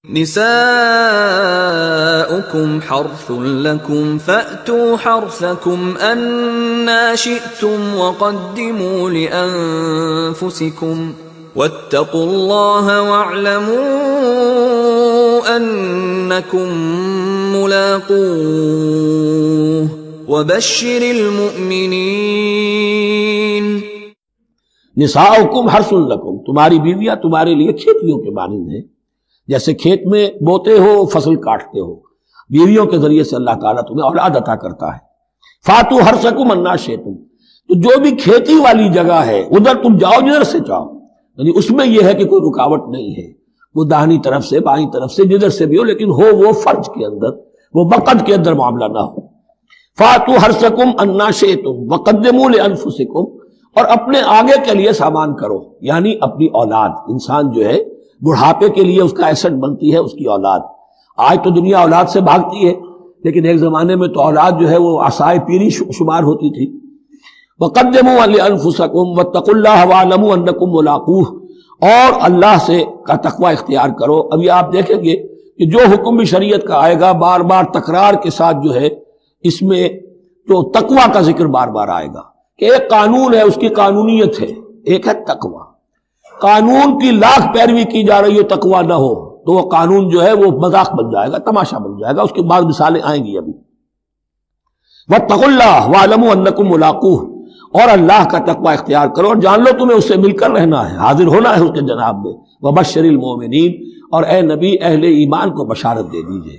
نساؤكم حرث لكم فأتوا حرثكم أنى شئتم وقدموا لأنفسكم واتقوا الله واعلموا أنكم ملاقوه وبشر المؤمنين۔ نساؤکم حرث لکم، تمہاری بیویاں تمہارے لیے کھیتیوں کے مانند ہیں، جیسے کھیت میں بوتے ہو فصل کاٹتے ہو، بیویوں کے ذریعے سے اللہ تعالیٰ تمہیں اولاد عطا کرتا ہے۔ فاتوا حرثکم انا شئتم، تو جو بھی کھیتی والی جگہ ہے ادھر تم جاؤ جدھر سے چاہو، یعنی اس میں یہ ہے کہ کوئی رکاوٹ نہیں ہے، وہ داہنی طرف سے بائیں طرف سے جدھر سے بھی ہو، لیکن ہو وہ فرج کے اندر، وہ وقت کے اندر معاملہ نہ ہو۔ فاتوا حرثکم انا شئتم وقدموا لانفسکم، اور اپنے آگے کے لیے سامان کرو، یعنی اپنی اولاد۔ انسان جو ہے بڑھاپے کے لیے اس کا ایسٹ بنتی ہے اس کی اولاد۔ آج تو دنیا اولاد سے بھاگتی ہے، لیکن ایک زمانے میں تو اولاد جو ہے وہ عصائے پیری شمار ہوتی تھی۔ وَقَدِّمُوا لِأَنفُسَكُمْ وَاتَّقُوا اللَّهَ وَاعْلَمُوا أَنَّكُمْ مُلَاقُوهُ، اور اللہ سے کا تقوی اختیار کرو۔ ابھی آپ دیکھیں گے کہ جو حکم بھی شریعت کا آئے گا بار بار تکرار کے ساتھ جو ہے اس میں تو تقوی کا ذکر بار بار آئے گا کہ ایک قانون ہے، اس کی قانونیت ہے، ایک ہے تقوی۔ قانون کی لاکھ پیروی کی جا رہی ہو، تقوی نہ ہو تو وہ قانون جو ہے وہ مذاق بن جائے گا، تماشا بن جائے گا۔ اس کے بعد مثالیں آئیں گی ابھی۔ وَاتَّقُوا اللَّهَ وَاعْلَمُوا أَنَّكُمْ مُلَاقُوهُ، اور اللہ کا تقوی اختیار کرو اور جان لو تمہیں اس سے مل کر رہنا ہے، حاضر ہونا ہے اس کے جناب میں۔ وَبَشِّرِ الْمُؤْمِنِينَ، اور اے نبی اہل ایمان کو بشارت دے دیجئے۔